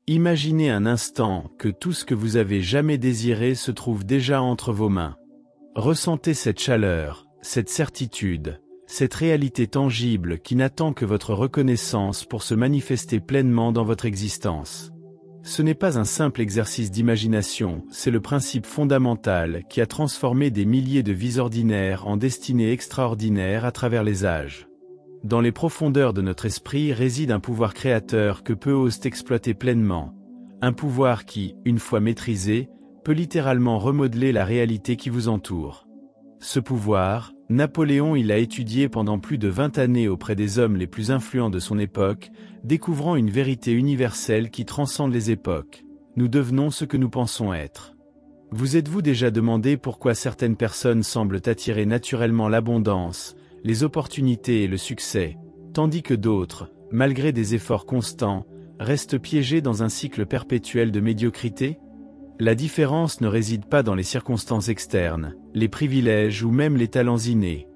Imaginez un instant que tout ce que vous avez jamais désiré se trouve déjà entre vos mains. Ressentez cette chaleur, cette certitude, cette réalité tangible qui n'attend que votre reconnaissance pour se manifester pleinement dans votre existence. Ce n'est pas un simple exercice d'imagination, c'est le principe fondamental qui a transformé des milliers de vies ordinaires en destinées extraordinaires à travers les âges. Dans les profondeurs de notre esprit réside un pouvoir créateur que peu osent exploiter pleinement. Un pouvoir qui, une fois maîtrisé, peut littéralement remodeler la réalité qui vous entoure. Ce pouvoir, Napoléon l'a étudié pendant plus de 20 années auprès des hommes les plus influents de son époque, découvrant une vérité universelle qui transcende les époques. Nous devenons ce que nous pensons être. Vous êtes-vous déjà demandé pourquoi certaines personnes semblent attirer naturellement l'abondance, les opportunités et le succès, tandis que d'autres, malgré des efforts constants, restent piégés dans un cycle perpétuel de médiocrité? La différence ne réside pas dans les circonstances externes, les privilèges ou même les talents innés.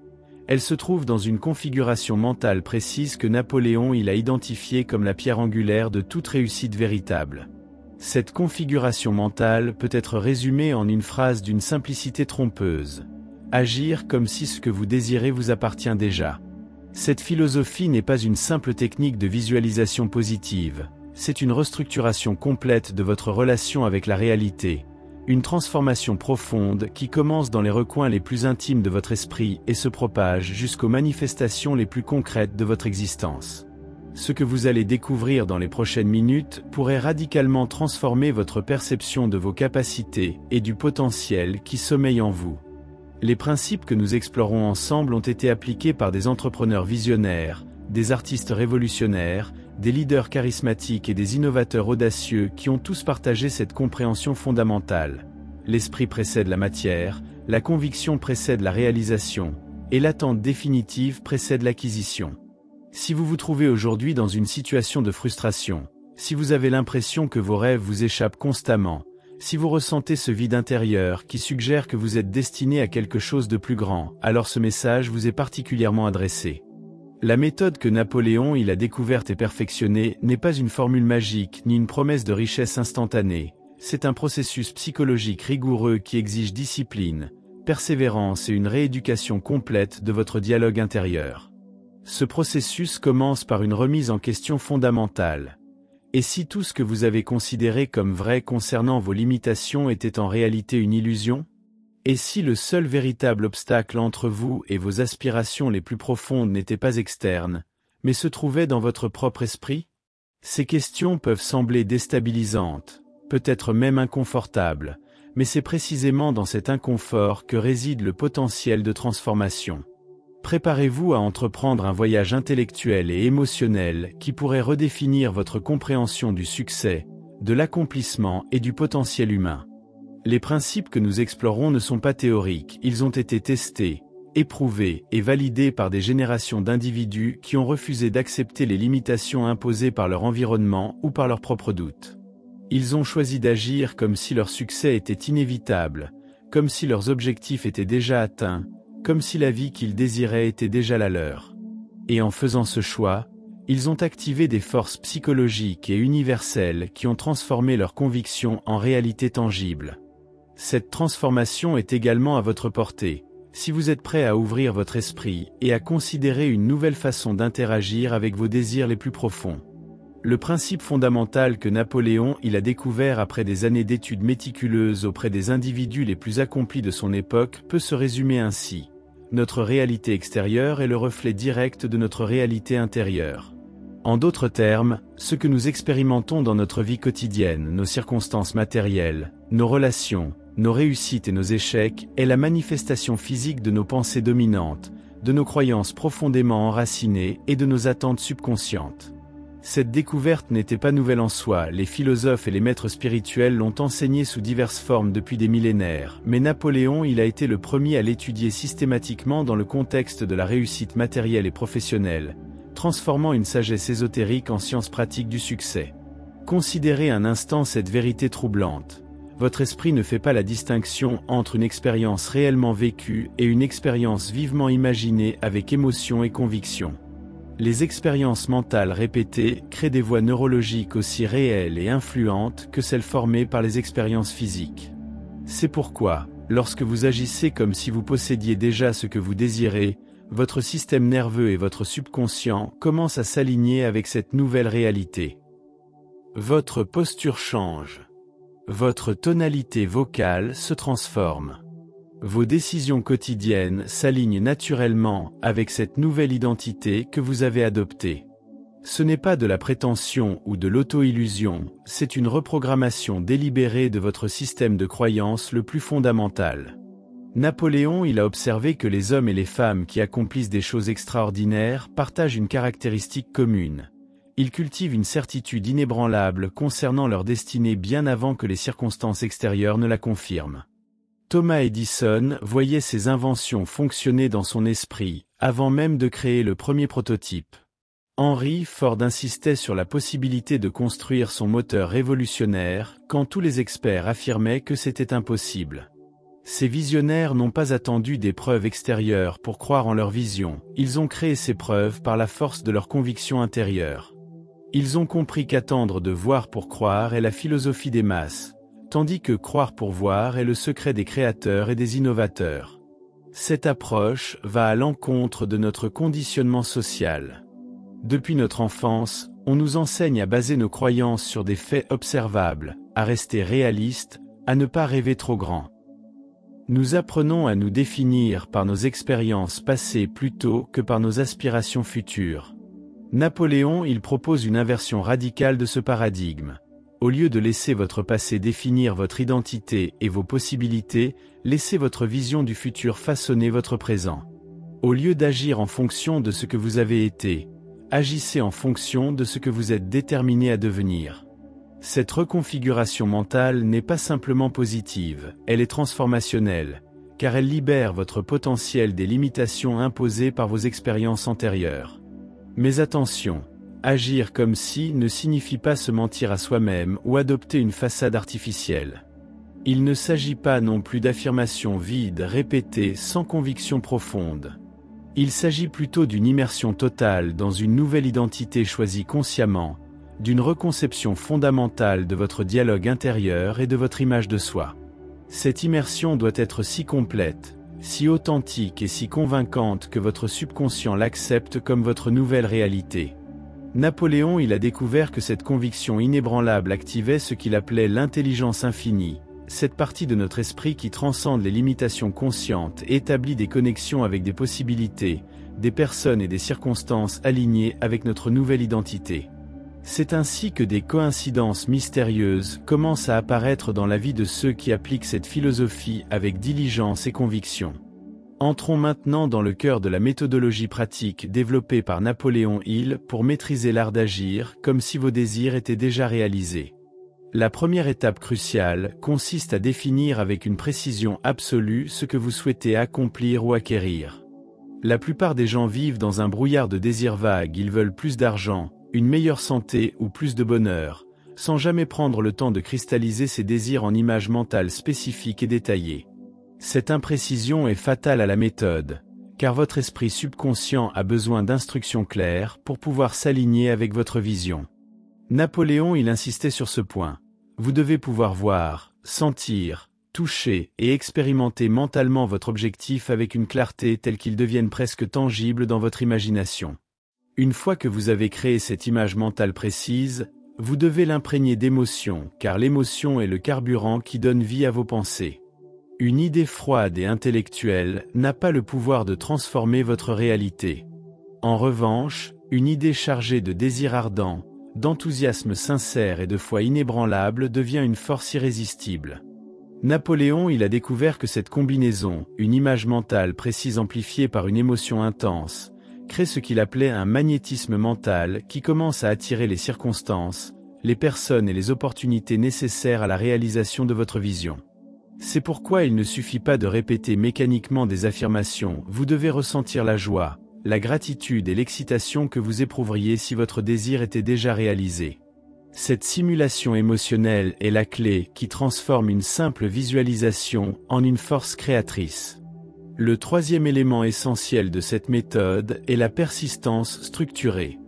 Elle se trouve dans une configuration mentale précise que Napoléon a identifiée comme la pierre angulaire de toute réussite véritable. Cette configuration mentale peut être résumée en une phrase d'une simplicité trompeuse. Agir comme si ce que vous désirez vous appartient déjà. Cette philosophie n'est pas une simple technique de visualisation positive, c'est une restructuration complète de votre relation avec la réalité, une transformation profonde qui commence dans les recoins les plus intimes de votre esprit et se propage jusqu'aux manifestations les plus concrètes de votre existence. Ce que vous allez découvrir dans les prochaines minutes pourrait radicalement transformer votre perception de vos capacités et du potentiel qui sommeille en vous. Les principes que nous explorons ensemble ont été appliqués par des entrepreneurs visionnaires, des artistes révolutionnaires, des leaders charismatiques et des innovateurs audacieux qui ont tous partagé cette compréhension fondamentale. L'esprit précède la matière, la conviction précède la réalisation, et l'attente définitive précède l'acquisition. Si vous vous trouvez aujourd'hui dans une situation de frustration, si vous avez l'impression que vos rêves vous échappent constamment, si vous ressentez ce vide intérieur qui suggère que vous êtes destiné à quelque chose de plus grand, alors ce message vous est particulièrement adressé. La méthode que Napoléon a découverte et perfectionnée n'est pas une formule magique ni une promesse de richesse instantanée, c'est un processus psychologique rigoureux qui exige discipline, persévérance et une rééducation complète de votre dialogue intérieur. Ce processus commence par une remise en question fondamentale. Et si tout ce que vous avez considéré comme vrai concernant vos limitations était en réalité une illusion? Et si le seul véritable obstacle entre vous et vos aspirations les plus profondes n'était pas externe, mais se trouvait dans votre propre esprit? Ces questions peuvent sembler déstabilisantes, peut-être même inconfortables, mais c'est précisément dans cet inconfort que réside le potentiel de transformation. Préparez-vous à entreprendre un voyage intellectuel et émotionnel qui pourrait redéfinir votre compréhension du succès, de l'accomplissement et du potentiel humain. Les principes que nous explorons ne sont pas théoriques, ils ont été testés, éprouvés et validés par des générations d'individus qui ont refusé d'accepter les limitations imposées par leur environnement ou par leurs propres doutes. Ils ont choisi d'agir comme si leur succès était inévitable, comme si leurs objectifs étaient déjà atteints, comme si la vie qu'ils désiraient était déjà la leur. Et en faisant ce choix, ils ont activé des forces psychologiques et universelles qui ont transformé leurs convictions en réalité tangible. Cette transformation est également à votre portée, si vous êtes prêt à ouvrir votre esprit et à considérer une nouvelle façon d'interagir avec vos désirs les plus profonds. Le principe fondamental que Napoléon a découvert après des années d'études méticuleuses auprès des individus les plus accomplis de son époque peut se résumer ainsi. Notre réalité extérieure est le reflet direct de notre réalité intérieure. En d'autres termes, ce que nous expérimentons dans notre vie quotidienne, nos circonstances matérielles, nos relations, nos réussites et nos échecs, est la manifestation physique de nos pensées dominantes, de nos croyances profondément enracinées et de nos attentes subconscientes. Cette découverte n'était pas nouvelle en soi, les philosophes et les maîtres spirituels l'ont enseigné sous diverses formes depuis des millénaires, mais Napoléon a été le premier à l'étudier systématiquement dans le contexte de la réussite matérielle et professionnelle, transformant une sagesse ésotérique en science pratique du succès. Considérez un instant cette vérité troublante. Votre esprit ne fait pas la distinction entre une expérience réellement vécue et une expérience vivement imaginée avec émotion et conviction. Les expériences mentales répétées créent des voies neurologiques aussi réelles et influentes que celles formées par les expériences physiques. C'est pourquoi, lorsque vous agissez comme si vous possédiez déjà ce que vous désirez, votre système nerveux et votre subconscient commencent à s'aligner avec cette nouvelle réalité. Votre posture change. Votre tonalité vocale se transforme. Vos décisions quotidiennes s'alignent naturellement avec cette nouvelle identité que vous avez adoptée. Ce n'est pas de la prétention ou de l'auto-illusion, c'est une reprogrammation délibérée de votre système de croyance le plus fondamental. Napoléon a observé que les hommes et les femmes qui accomplissent des choses extraordinaires partagent une caractéristique commune. Ils cultivent une certitude inébranlable concernant leur destinée bien avant que les circonstances extérieures ne la confirment. Thomas Edison voyait ses inventions fonctionner dans son esprit, avant même de créer le premier prototype. Henry Ford insistait sur la possibilité de construire son moteur révolutionnaire, quand tous les experts affirmaient que c'était impossible. Ces visionnaires n'ont pas attendu des preuves extérieures pour croire en leur vision, ils ont créé ces preuves par la force de leur conviction intérieure. Ils ont compris qu'attendre de voir pour croire est la philosophie des masses, tandis que croire pour voir est le secret des créateurs et des innovateurs. Cette approche va à l'encontre de notre conditionnement social. Depuis notre enfance, on nous enseigne à baser nos croyances sur des faits observables, à rester réalistes, à ne pas rêver trop grand. Nous apprenons à nous définir par nos expériences passées plutôt que par nos aspirations futures. Napoléon propose une inversion radicale de ce paradigme. Au lieu de laisser votre passé définir votre identité et vos possibilités, laissez votre vision du futur façonner votre présent. Au lieu d'agir en fonction de ce que vous avez été, agissez en fonction de ce que vous êtes déterminé à devenir. Cette reconfiguration mentale n'est pas simplement positive, elle est transformationnelle, car elle libère votre potentiel des limitations imposées par vos expériences antérieures. Mais attention! Agir comme si ne signifie pas se mentir à soi-même ou adopter une façade artificielle. Il ne s'agit pas non plus d'affirmations vides répétées sans conviction profonde. Il s'agit plutôt d'une immersion totale dans une nouvelle identité choisie consciemment, d'une reconception fondamentale de votre dialogue intérieur et de votre image de soi. Cette immersion doit être si complète, si authentique et si convaincante que votre subconscient l'accepte comme votre nouvelle réalité. Napoléon a découvert que cette conviction inébranlable activait ce qu'il appelait l'intelligence infinie, cette partie de notre esprit qui transcende les limitations conscientes et établit des connexions avec des possibilités, des personnes et des circonstances alignées avec notre nouvelle identité. C'est ainsi que des coïncidences mystérieuses commencent à apparaître dans la vie de ceux qui appliquent cette philosophie avec diligence et conviction. Entrons maintenant dans le cœur de la méthodologie pratique développée par Napoléon Hill pour maîtriser l'art d'agir comme si vos désirs étaient déjà réalisés. La première étape cruciale consiste à définir avec une précision absolue ce que vous souhaitez accomplir ou acquérir. La plupart des gens vivent dans un brouillard de désirs vagues, ils veulent plus d'argent, une meilleure santé ou plus de bonheur, sans jamais prendre le temps de cristalliser ces désirs en images mentales spécifiques et détaillées. Cette imprécision est fatale à la méthode, car votre esprit subconscient a besoin d'instructions claires pour pouvoir s'aligner avec votre vision. Napoléon insistait sur ce point. Vous devez pouvoir voir, sentir, toucher et expérimenter mentalement votre objectif avec une clarté telle qu'il devienne presque tangible dans votre imagination. Une fois que vous avez créé cette image mentale précise, vous devez l'imprégner d'émotion, car l'émotion est le carburant qui donne vie à vos pensées. Une idée froide et intellectuelle n'a pas le pouvoir de transformer votre réalité. En revanche, une idée chargée de désir ardent, d'enthousiasme sincère et de foi inébranlable devient une force irrésistible. Napoléon a découvert que cette combinaison, une image mentale précise amplifiée par une émotion intense, crée ce qu'il appelait un magnétisme mental qui commence à attirer les circonstances, les personnes et les opportunités nécessaires à la réalisation de votre vision. C'est pourquoi il ne suffit pas de répéter mécaniquement des affirmations, vous devez ressentir la joie, la gratitude et l'excitation que vous éprouveriez si votre désir était déjà réalisé. Cette simulation émotionnelle est la clé qui transforme une simple visualisation en une force créatrice. Le troisième élément essentiel de cette méthode est la persistance structurée.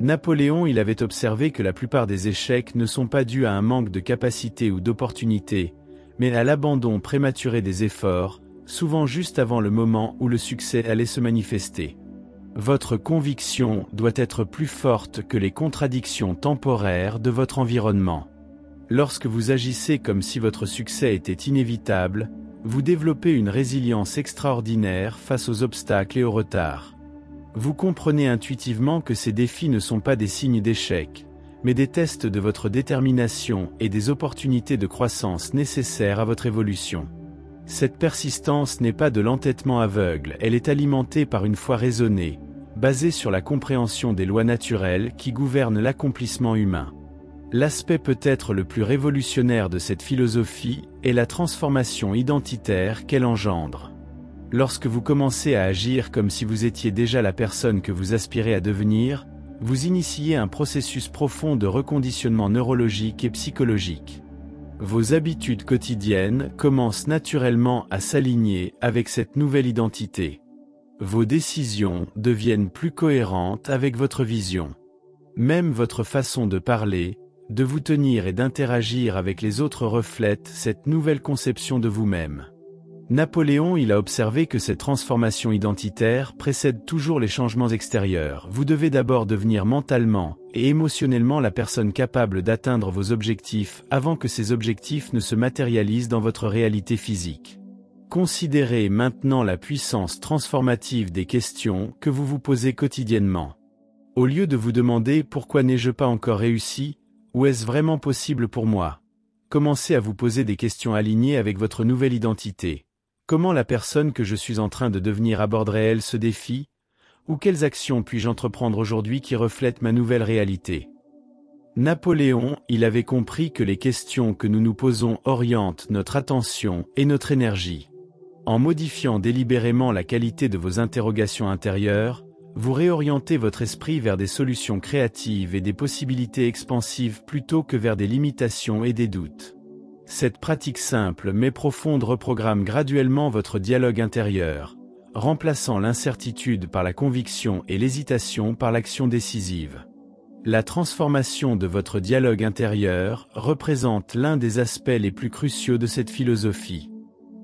Napoléon avait observé que la plupart des échecs ne sont pas dus à un manque de capacité ou d'opportunité, mais à l'abandon prématuré des efforts, souvent juste avant le moment où le succès allait se manifester. Votre conviction doit être plus forte que les contradictions temporaires de votre environnement. Lorsque vous agissez comme si votre succès était inévitable, vous développez une résilience extraordinaire face aux obstacles et aux retards. Vous comprenez intuitivement que ces défis ne sont pas des signes d'échec, mais des tests de votre détermination et des opportunités de croissance nécessaires à votre évolution. Cette persistance n'est pas de l'entêtement aveugle, elle est alimentée par une foi raisonnée, basée sur la compréhension des lois naturelles qui gouvernent l'accomplissement humain. L'aspect peut-être le plus révolutionnaire de cette philosophie est la transformation identitaire qu'elle engendre. Lorsque vous commencez à agir comme si vous étiez déjà la personne que vous aspirez à devenir, vous initiez un processus profond de reconditionnement neurologique et psychologique. Vos habitudes quotidiennes commencent naturellement à s'aligner avec cette nouvelle identité. Vos décisions deviennent plus cohérentes avec votre vision. Même votre façon de parler, de vous tenir et d'interagir avec les autres reflète cette nouvelle conception de vous-même. Napoléon a observé que cette transformation identitaire précède toujours les changements extérieurs. Vous devez d'abord devenir mentalement et émotionnellement la personne capable d'atteindre vos objectifs avant que ces objectifs ne se matérialisent dans votre réalité physique. Considérez maintenant la puissance transformative des questions que vous vous posez quotidiennement. Au lieu de vous demander « Pourquoi n'ai-je pas encore réussi ?» ou « Est-ce vraiment possible pour moi ?» Commencez à vous poser des questions alignées avec votre nouvelle identité. Comment la personne que je suis en train de devenir aborderait-elle ce défi? Ou quelles actions puis-je entreprendre aujourd'hui qui reflètent ma nouvelle réalité? Napoléon avait compris que les questions que nous nous posons orientent notre attention et notre énergie. En modifiant délibérément la qualité de vos interrogations intérieures, vous réorientez votre esprit vers des solutions créatives et des possibilités expansives plutôt que vers des limitations et des doutes. Cette pratique simple mais profonde reprogramme graduellement votre dialogue intérieur, remplaçant l'incertitude par la conviction et l'hésitation par l'action décisive. La transformation de votre dialogue intérieur représente l'un des aspects les plus cruciaux de cette philosophie.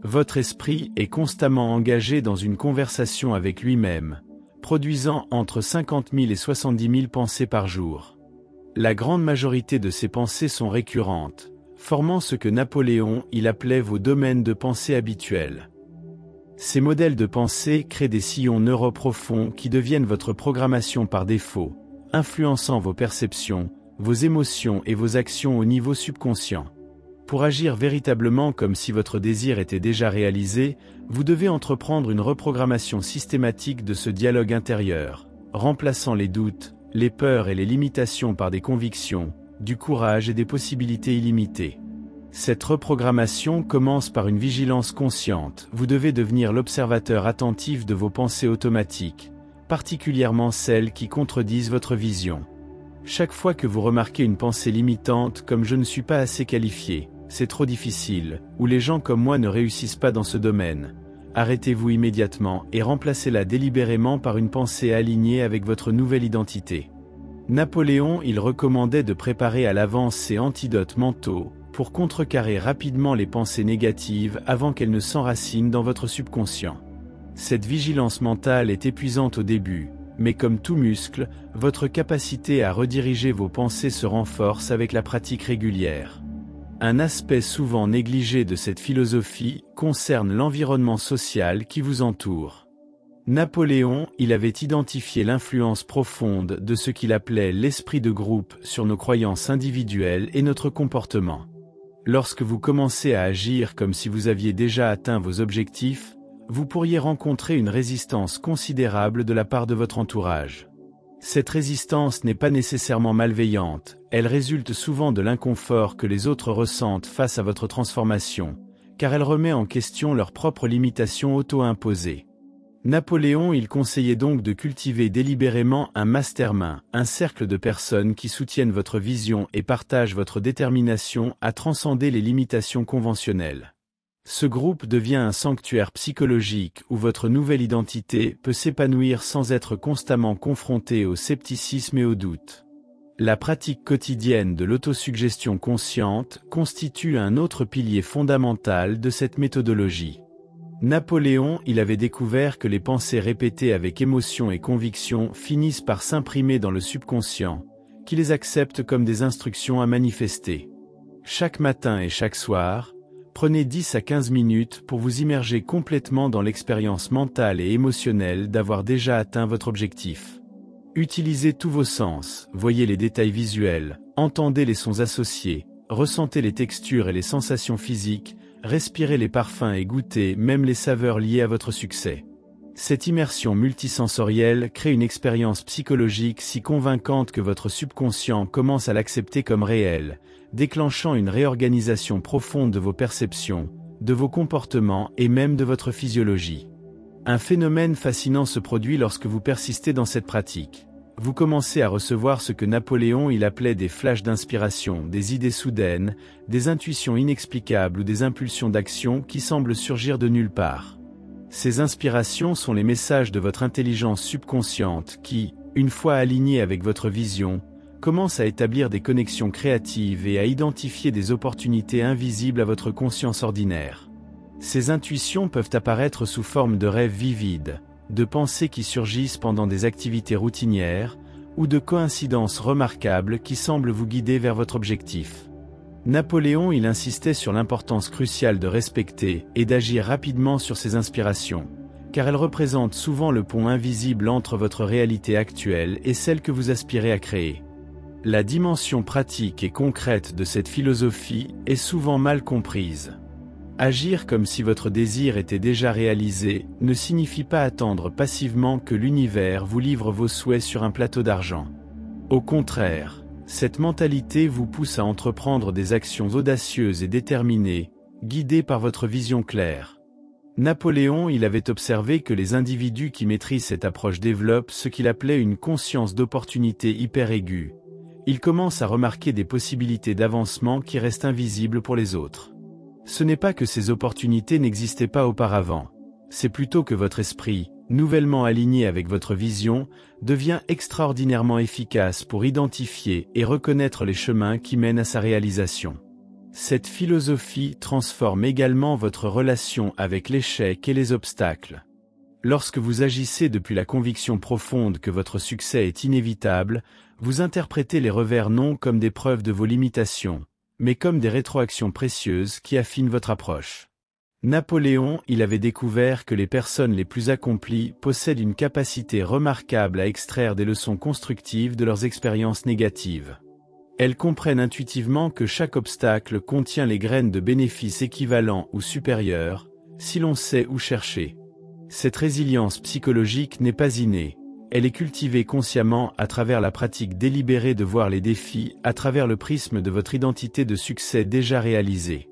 Votre esprit est constamment engagé dans une conversation avec lui-même, produisant entre 50 000 et 70 000 pensées par jour. La grande majorité de ces pensées sont récurrentes, formant ce que Napoléon appelait vos domaines de pensée habituels. Ces modèles de pensée créent des sillons neuroprofonds qui deviennent votre programmation par défaut, influençant vos perceptions, vos émotions et vos actions au niveau subconscient. Pour agir véritablement comme si votre désir était déjà réalisé, vous devez entreprendre une reprogrammation systématique de ce dialogue intérieur, remplaçant les doutes, les peurs et les limitations par des convictions, du courage et des possibilités illimitées. Cette reprogrammation commence par une vigilance consciente. Vous devez devenir l'observateur attentif de vos pensées automatiques, particulièrement celles qui contredisent votre vision. Chaque fois que vous remarquez une pensée limitante comme « je ne suis pas assez qualifié », « c'est trop difficile » ou « les gens comme moi ne réussissent pas dans ce domaine », arrêtez-vous immédiatement et remplacez-la délibérément par une pensée alignée avec votre nouvelle identité. Napoléon recommandait de préparer à l'avance ces antidotes mentaux pour contrecarrer rapidement les pensées négatives avant qu'elles ne s'enracinent dans votre subconscient. Cette vigilance mentale est épuisante au début, mais comme tout muscle, votre capacité à rediriger vos pensées se renforce avec la pratique régulière. Un aspect souvent négligé de cette philosophie concerne l'environnement social qui vous entoure. Napoléon avait identifié l'influence profonde de ce qu'il appelait l'esprit de groupe sur nos croyances individuelles et notre comportement. Lorsque vous commencez à agir comme si vous aviez déjà atteint vos objectifs, vous pourriez rencontrer une résistance considérable de la part de votre entourage. Cette résistance n'est pas nécessairement malveillante, elle résulte souvent de l'inconfort que les autres ressentent face à votre transformation, car elle remet en question leurs propres limitations auto-imposées. Napoléon conseillait donc de cultiver délibérément un mastermind, un cercle de personnes qui soutiennent votre vision et partagent votre détermination à transcender les limitations conventionnelles. Ce groupe devient un sanctuaire psychologique où votre nouvelle identité peut s'épanouir sans être constamment confronté au scepticisme et au doute. La pratique quotidienne de l'autosuggestion consciente constitue un autre pilier fondamental de cette méthodologie. Napoléon, il avait découvert que les pensées répétées avec émotion et conviction finissent par s'imprimer dans le subconscient, qui les accepte comme des instructions à manifester. Chaque matin et chaque soir, prenez 10 à 15 minutes pour vous immerger complètement dans l'expérience mentale et émotionnelle d'avoir déjà atteint votre objectif. Utilisez tous vos sens, voyez les détails visuels, entendez les sons associés, ressentez les textures et les sensations physiques, respirez les parfums et goûtez même les saveurs liées à votre succès. Cette immersion multisensorielle crée une expérience psychologique si convaincante que votre subconscient commence à l'accepter comme réel, déclenchant une réorganisation profonde de vos perceptions, de vos comportements et même de votre physiologie. Un phénomène fascinant se produit lorsque vous persistez dans cette pratique. Vous commencez à recevoir ce que Napoléon il appelait des flashs d'inspiration, des idées soudaines, des intuitions inexplicables ou des impulsions d'action qui semblent surgir de nulle part. Ces inspirations sont les messages de votre intelligence subconsciente qui, une fois alignée avec votre vision, commence à établir des connexions créatives et à identifier des opportunités invisibles à votre conscience ordinaire. Ces intuitions peuvent apparaître sous forme de rêves vivides, de pensées qui surgissent pendant des activités routinières, ou de coïncidences remarquables qui semblent vous guider vers votre objectif. Napoléon il insistait sur l'importance cruciale de respecter et d'agir rapidement sur ces inspirations, car elles représentent souvent le pont invisible entre votre réalité actuelle et celle que vous aspirez à créer. La dimension pratique et concrète de cette philosophie est souvent mal comprise. Agir comme si votre désir était déjà réalisé ne signifie pas attendre passivement que l'univers vous livre vos souhaits sur un plateau d'argent. Au contraire, cette mentalité vous pousse à entreprendre des actions audacieuses et déterminées, guidées par votre vision claire. Napoléon il avait observé que les individus qui maîtrisent cette approche développent ce qu'il appelait une conscience d'opportunité hyper aiguë. Ils commencent à remarquer des possibilités d'avancement qui restent invisibles pour les autres. Ce n'est pas que ces opportunités n'existaient pas auparavant, c'est plutôt que votre esprit, nouvellement aligné avec votre vision, devient extraordinairement efficace pour identifier et reconnaître les chemins qui mènent à sa réalisation. Cette philosophie transforme également votre relation avec l'échec et les obstacles. Lorsque vous agissez depuis la conviction profonde que votre succès est inévitable, vous interprétez les revers non comme des preuves de vos limitations, mais comme des rétroactions précieuses qui affinent votre approche. Napoléon, il avait découvert que les personnes les plus accomplies possèdent une capacité remarquable à extraire des leçons constructives de leurs expériences négatives. Elles comprennent intuitivement que chaque obstacle contient les graines de bénéfices équivalents ou supérieurs, si l'on sait où chercher. Cette résilience psychologique n'est pas innée. Elle est cultivée consciemment à travers la pratique délibérée de voir les défis à travers le prisme de votre identité de succès déjà réalisée.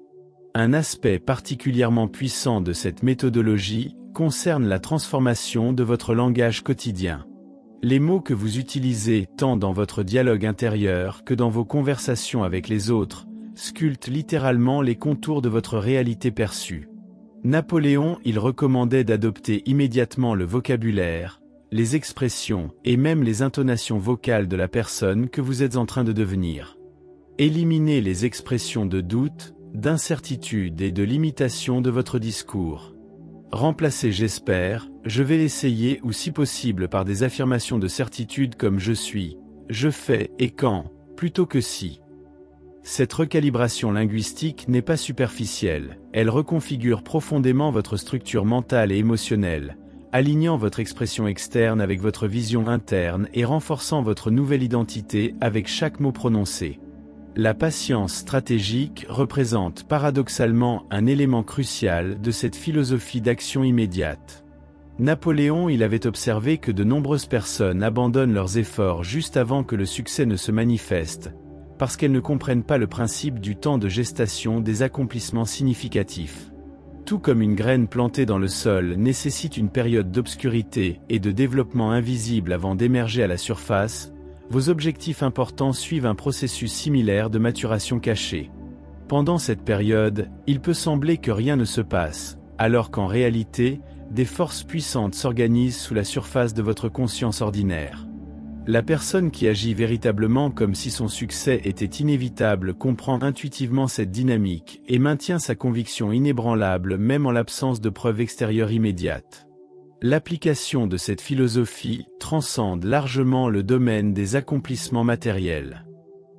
Un aspect particulièrement puissant de cette méthodologie concerne la transformation de votre langage quotidien. Les mots que vous utilisez tant dans votre dialogue intérieur que dans vos conversations avec les autres sculptent littéralement les contours de votre réalité perçue. Napoléon, il recommandait d'adopter immédiatement le vocabulaire, les expressions et même les intonations vocales de la personne que vous êtes en train de devenir. Éliminez les expressions de doute, d'incertitude et de limitation de votre discours. Remplacez j'espère, je vais l'essayer ou si possible par des affirmations de certitude comme je suis, je fais et quand, plutôt que si. Cette recalibration linguistique n'est pas superficielle, elle reconfigure profondément votre structure mentale et émotionnelle, alignant votre expression externe avec votre vision interne et renforçant votre nouvelle identité avec chaque mot prononcé. La patience stratégique représente paradoxalement un élément crucial de cette philosophie d'action immédiate. Napoléon il avait observé que de nombreuses personnes abandonnent leurs efforts juste avant que le succès ne se manifeste, parce qu'elles ne comprennent pas le principe du temps de gestation des accomplissements significatifs. Tout comme une graine plantée dans le sol nécessite une période d'obscurité et de développement invisible avant d'émerger à la surface, vos objectifs importants suivent un processus similaire de maturation cachée. Pendant cette période, il peut sembler que rien ne se passe, alors qu'en réalité, des forces puissantes s'organisent sous la surface de votre conscience ordinaire. La personne qui agit véritablement comme si son succès était inévitable comprend intuitivement cette dynamique et maintient sa conviction inébranlable même en l'absence de preuves extérieures immédiates. L'application de cette philosophie transcende largement le domaine des accomplissements matériels.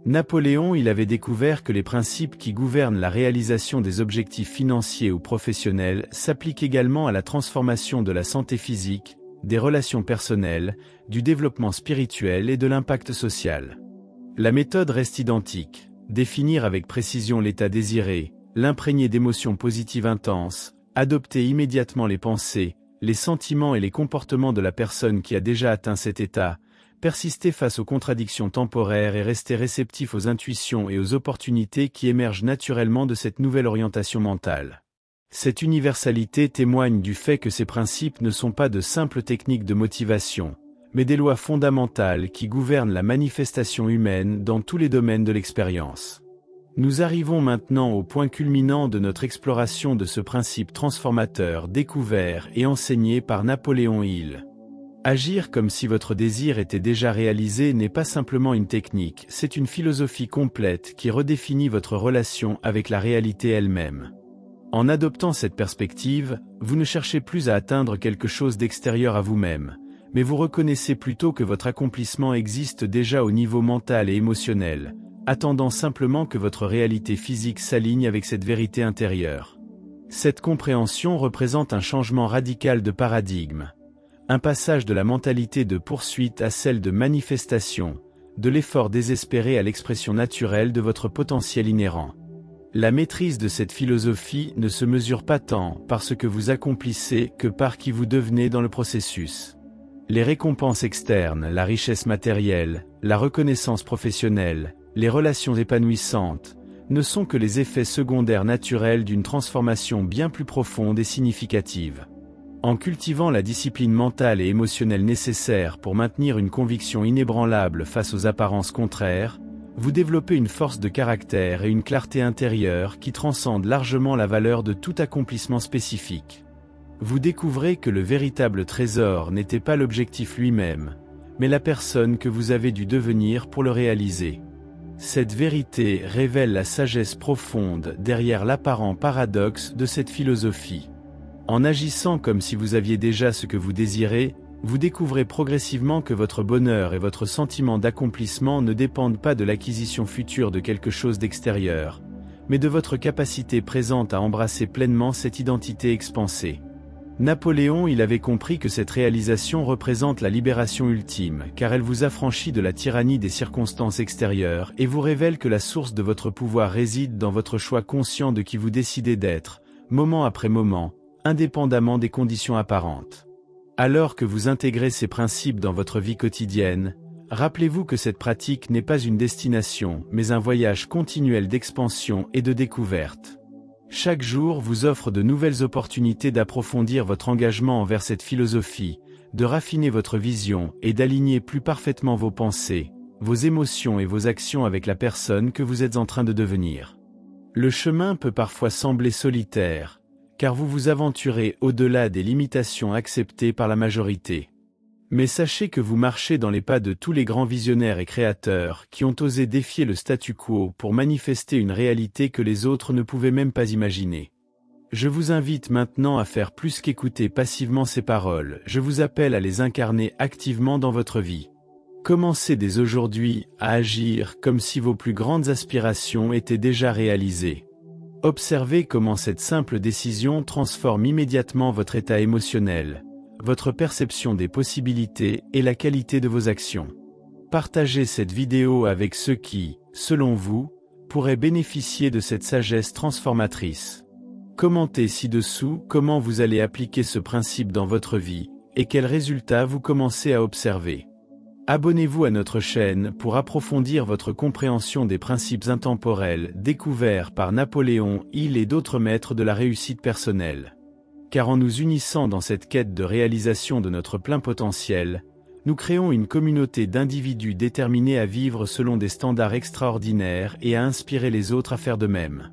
Napoléon avait découvert que les principes qui gouvernent la réalisation des objectifs financiers ou professionnels s'appliquent également à la transformation de la santé physique, des relations personnelles, du développement spirituel et de l'impact social. La méthode reste identique, définir avec précision l'état désiré, l'imprégner d'émotions positives intenses, adopter immédiatement les pensées, les sentiments et les comportements de la personne qui a déjà atteint cet état, persister face aux contradictions temporaires et rester réceptif aux intuitions et aux opportunités qui émergent naturellement de cette nouvelle orientation mentale. Cette universalité témoigne du fait que ces principes ne sont pas de simples techniques de motivation, mais des lois fondamentales qui gouvernent la manifestation humaine dans tous les domaines de l'expérience. Nous arrivons maintenant au point culminant de notre exploration de ce principe transformateur découvert et enseigné par Napoléon Hill. Agir comme si votre désir était déjà réalisé n'est pas simplement une technique, c'est une philosophie complète qui redéfinit votre relation avec la réalité elle-même. En adoptant cette perspective, vous ne cherchez plus à atteindre quelque chose d'extérieur à vous-même, mais vous reconnaissez plutôt que votre accomplissement existe déjà au niveau mental et émotionnel, attendant simplement que votre réalité physique s'aligne avec cette vérité intérieure. Cette compréhension représente un changement radical de paradigme. Un passage de la mentalité de poursuite à celle de manifestation, de l'effort désespéré à l'expression naturelle de votre potentiel inhérent. La maîtrise de cette philosophie ne se mesure pas tant par ce que vous accomplissez que par qui vous devenez dans le processus. Les récompenses externes, la richesse matérielle, la reconnaissance professionnelle, les relations épanouissantes, ne sont que les effets secondaires naturels d'une transformation bien plus profonde et significative. En cultivant la discipline mentale et émotionnelle nécessaire pour maintenir une conviction inébranlable face aux apparences contraires, vous développez une force de caractère et une clarté intérieure qui transcendent largement la valeur de tout accomplissement spécifique. Vous découvrez que le véritable trésor n'était pas l'objectif lui-même, mais la personne que vous avez dû devenir pour le réaliser. Cette vérité révèle la sagesse profonde derrière l'apparent paradoxe de cette philosophie. En agissant comme si vous aviez déjà ce que vous désirez, vous découvrez progressivement que votre bonheur et votre sentiment d'accomplissement ne dépendent pas de l'acquisition future de quelque chose d'extérieur, mais de votre capacité présente à embrasser pleinement cette identité expansée. Napoléon avait compris que cette réalisation représente la libération ultime, car elle vous affranchit de la tyrannie des circonstances extérieures et vous révèle que la source de votre pouvoir réside dans votre choix conscient de qui vous décidez d'être, moment après moment, indépendamment des conditions apparentes. Alors que vous intégrez ces principes dans votre vie quotidienne, rappelez-vous que cette pratique n'est pas une destination, mais un voyage continuel d'expansion et de découverte. Chaque jour vous offre de nouvelles opportunités d'approfondir votre engagement envers cette philosophie, de raffiner votre vision et d'aligner plus parfaitement vos pensées, vos émotions et vos actions avec la personne que vous êtes en train de devenir. Le chemin peut parfois sembler solitaire, car vous vous aventurez au-delà des limitations acceptées par la majorité. Mais sachez que vous marchez dans les pas de tous les grands visionnaires et créateurs qui ont osé défier le statu quo pour manifester une réalité que les autres ne pouvaient même pas imaginer. Je vous invite maintenant à faire plus qu'écouter passivement ces paroles, je vous appelle à les incarner activement dans votre vie. Commencez dès aujourd'hui à agir comme si vos plus grandes aspirations étaient déjà réalisées. Observez comment cette simple décision transforme immédiatement votre état émotionnel, votre perception des possibilités et la qualité de vos actions. Partagez cette vidéo avec ceux qui, selon vous, pourraient bénéficier de cette sagesse transformatrice. Commentez ci-dessous comment vous allez appliquer ce principe dans votre vie, et quels résultats vous commencez à observer. Abonnez-vous à notre chaîne pour approfondir votre compréhension des principes intemporels découverts par Napoléon Hill et d'autres maîtres de la réussite personnelle. Car en nous unissant dans cette quête de réalisation de notre plein potentiel, nous créons une communauté d'individus déterminés à vivre selon des standards extraordinaires et à inspirer les autres à faire de même.